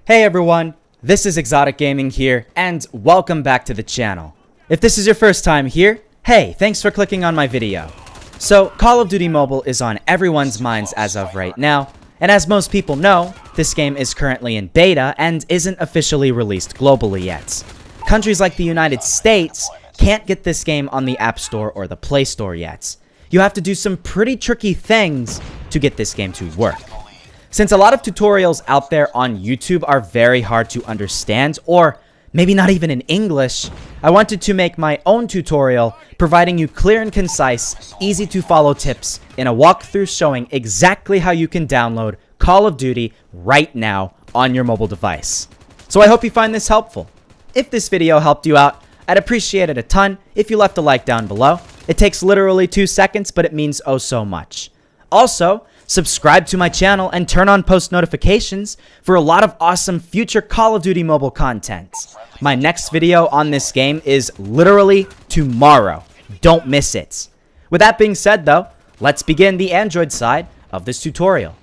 Hey everyone, this is Exotic Gaming here, and welcome back to the channel. If this is your first time here, hey, thanks for clicking on my video. So, Call of Duty Mobile is on everyone's minds as of right now, and as most people know, this game is currently in beta and isn't officially released globally yet. Countries like the United States can't get this game on the App Store or the Play Store yet. You have to do some pretty tricky things to get this game to work. Since a lot of tutorials out there on YouTube are very hard to understand, or maybe not even in English, I wanted to make my own tutorial providing you clear and concise, easy to follow tips in a walkthrough showing exactly how you can download Call of Duty right now on your mobile device. So I hope you find this helpful. If this video helped you out, I'd appreciate it a ton if you left a like down below. It takes literally 2 seconds, but it means oh so much. Also, subscribe to my channel and turn on post notifications for a lot of awesome future Call of Duty mobile content. My next video on this game is literally tomorrow. Don't miss it. With that being said though, let's begin the Android side of this tutorial.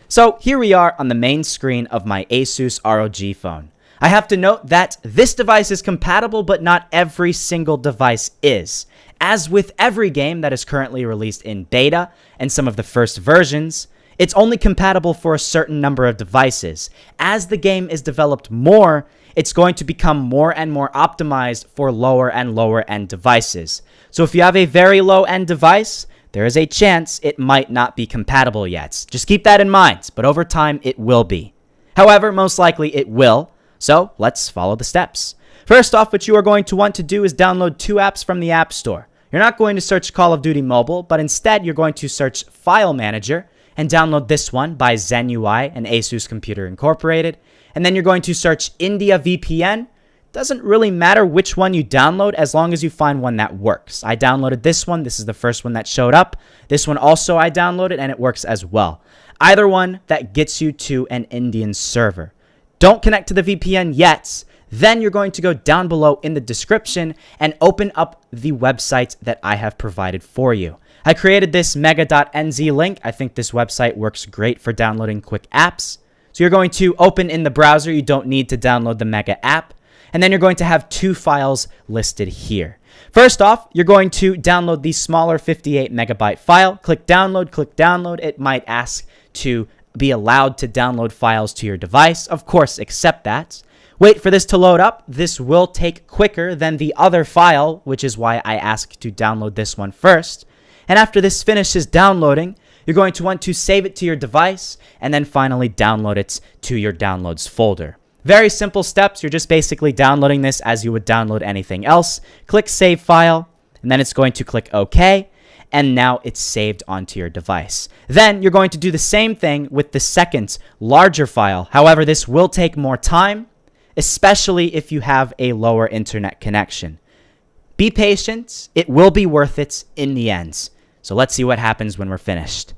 So here we are on the main screen of my Asus ROG phone. I have to note that this device is compatible, but not every single device is. As with every game that is currently released in beta and some of the first versions, it's only compatible for a certain number of devices. As the game is developed more, it's going to become more and more optimized for lower and lower end devices. So if you have a very low end device, there is a chance it might not be compatible yet. Just keep that in mind, but over time it will be. However, most likely it will. So let's follow the steps. First off, what you are going to want to do is download 2 apps from the App Store. You're not going to search Call of Duty Mobile, but instead you're going to search File Manager and download this one by ZenUI and Asus Computer Incorporated. And then you're going to search India VPN. Doesn't really matter which one you download as long as you find one that works. I downloaded this one. This is the first one that showed up. This one also I downloaded and it works as well. Either one that gets you to an Indian server. Don't connect to the VPN yet. Then you're going to go down below in the description and open up the website that I have provided for you. I created this mega.nz link. I think this website works great for downloading quick apps. So you're going to open in the browser. You don't need to download the Mega app. And then you're going to have 2 files listed here. First off, you're going to download the smaller 58 megabyte file. Click download, click download. It might ask to be allowed to download files to your device. Of course, accept that. Wait for this to load up. This will take quicker than the other file, which is why I asked to download this one first. And after this finishes downloading, you're going to want to save it to your device and then finally download it to your downloads folder. Very simple steps. You're just basically downloading this as you would download anything else. Click Save File, and then it's going to click OK. And now it's saved onto your device. Then you're going to do the same thing with the second, larger file. However, this will take more time, especially if you have a lower internet connection. Be patient. It will be worth it in the end. So let's see what happens when we're finished.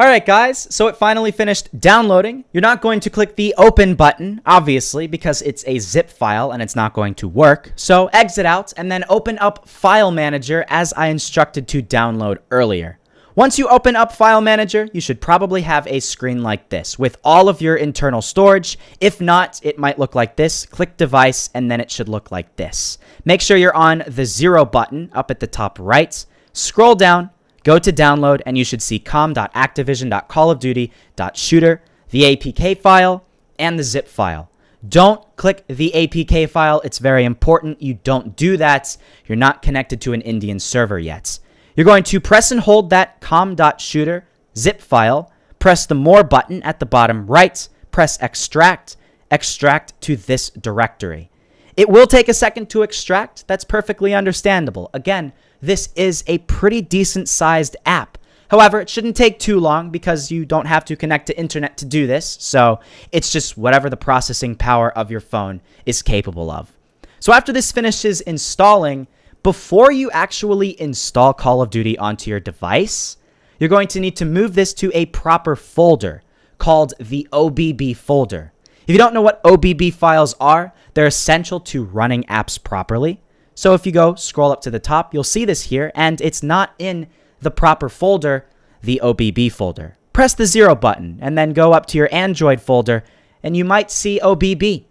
Alright guys, so it finally finished downloading. You're not going to click the open button, obviously, because it's a zip file and it's not going to work. So exit out and then open up File Manager as I instructed to download earlier. Once you open up File Manager, you should probably have a screen like this with all of your internal storage. If not, it might look like this. Click Device and then it should look like this. Make sure you're on the 0 button up at the top right. Scroll down. Go to download and you should see com.activision.callofduty.shooter, the APK file, and the zip file. Don't click the APK file. It's very important you don't do that. You're not connected to an Indian server yet. You're going to press and hold that com.shooter zip file, press the more button at the bottom right, press extract, extract to this directory. It will take a second to extract. That's perfectly understandable. Again, this is a pretty decent sized app. However, it shouldn't take too long because you don't have to connect to internet to do this. So it's just whatever the processing power of your phone is capable of. So after this finishes installing, before you actually install Call of Duty onto your device, you're going to need to move this to a proper folder called the OBB folder. If you don't know what OBB files are, they're essential to running apps properly. So if you go scroll up to the top, you'll see this here, and it's not in the proper folder, the OBB folder. Press the 0 button, and then go up to your Android folder, and you might see OBB.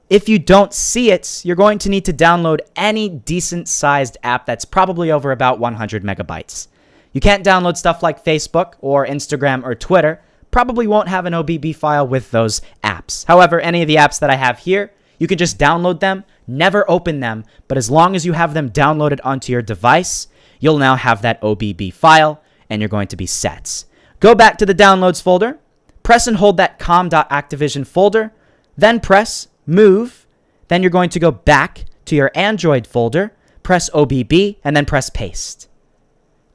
If you don't see it, you're going to need to download any decent-sized app that's probably over about 100 megabytes. You can't download stuff like Facebook or Instagram or Twitter. Probably won't have an OBB file with those apps. However, any of the apps that I have here, you can just download them, never open them, but as long as you have them downloaded onto your device, you'll now have that OBB file, and you're going to be set. Go back to the downloads folder, press and hold that com.activision folder, then press move, then you're going to go back to your Android folder, press OBB, and then press paste.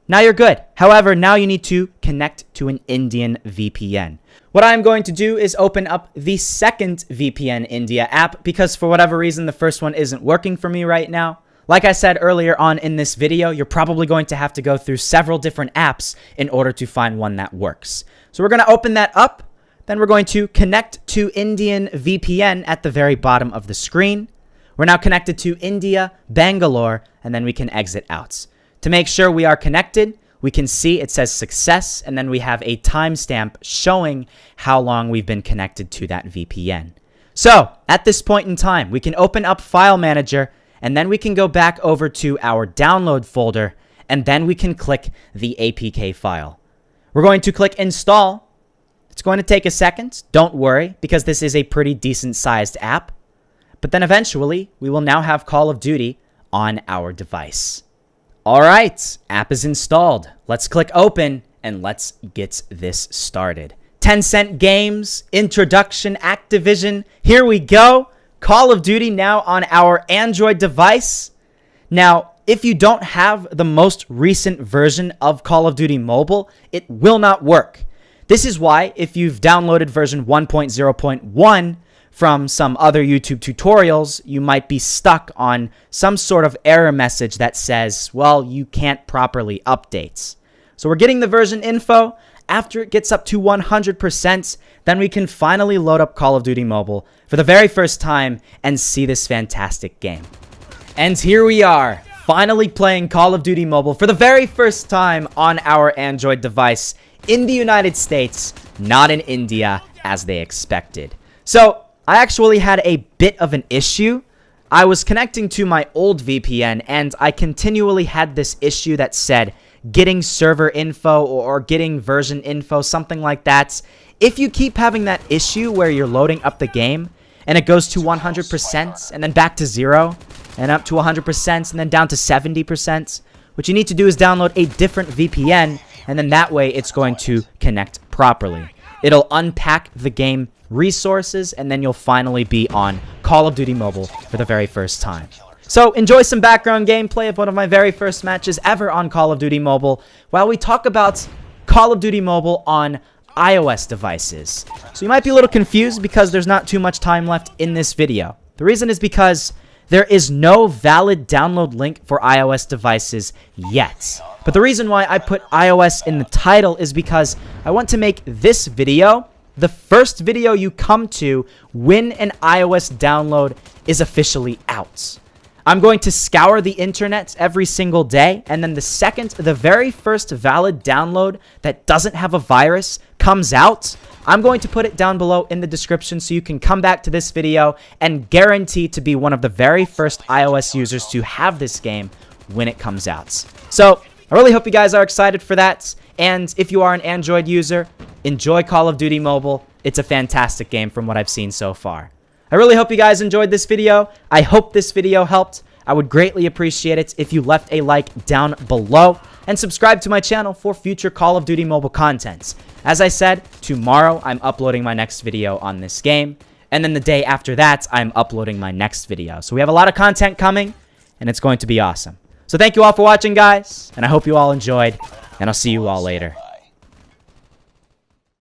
Now you're good. However, now you need to connect to an Indian VPN. What I'm going to do is open up the second VPN India app because for whatever reason, the first one isn't working for me right now. Like I said earlier on in this video, you're probably going to have to go through several different apps in order to find one that works. So we're going to open that up. Then we're going to connect to Indian VPN at the very bottom of the screen. We're now connected to India, Bangalore, and then we can exit out. To make sure we are connected, we can see it says success, and then we have a timestamp showing how long we've been connected to that VPN. So, at this point in time, we can open up File Manager, and then we can go back over to our download folder, and then we can click the APK file. We're going to click Install. It's going to take a second, don't worry, because this is a pretty decent-sized app. But then eventually, we will now have Call of Duty on our device. Alright, app is installed. Let's click open and let's get this started. Tencent Games, Introduction, Activision, here we go. Call of Duty now on our Android device. Now, if you don't have the most recent version of Call of Duty Mobile, it will not work. This is why if you've downloaded version 1.0.1 from some other YouTube tutorials, you might be stuck on some sort of error message that says, well, you can't properly update. So we're getting the version info. After it gets up to 100%, then we can finally load up Call of Duty Mobile for the very first time and see this fantastic game. And here we are, finally playing Call of Duty Mobile for the very first time on our Android device in the United States, not in India as they expected. So I actually had a bit of an issue. I was connecting to my old VPN and I continually had this issue that said getting server info or getting version info, something like that. If you keep having that issue where you're loading up the game and it goes to 100% and then back to 0 and up to 100% and then down to 70%, what you need to do is download a different VPN and then that way it's going to connect properly. It'll unpack the game resources, and then you'll finally be on Call of Duty Mobile for the very first time. So enjoy some background gameplay of one of my very first matches ever on Call of Duty Mobile while we talk about Call of Duty Mobile on iOS devices. So you might be a little confused because there's not too much time left in this video. The reason is because there is no valid download link for iOS devices yet. But the reason why I put iOS in the title is because I want to make this video the first video you come to when an iOS download is officially out. I'm going to scour the internet every single day, and then the very first valid download that doesn't have a virus comes out, I'm going to put it down below in the description so you can come back to this video and guarantee to be one of the very first iOS users to have this game when it comes out. So I really hope you guys are excited for that. And if you are an Android user, enjoy Call of Duty Mobile. It's a fantastic game from what I've seen so far. I really hope you guys enjoyed this video. I hope this video helped. I would greatly appreciate it if you left a like down below and subscribe to my channel for future Call of Duty Mobile content. As I said, tomorrow I'm uploading my next video on this game, and then the day after that, I'm uploading my next video. So we have a lot of content coming, and it's going to be awesome. So thank you all for watching, guys, and I hope you all enjoyed, and I'll see you all later.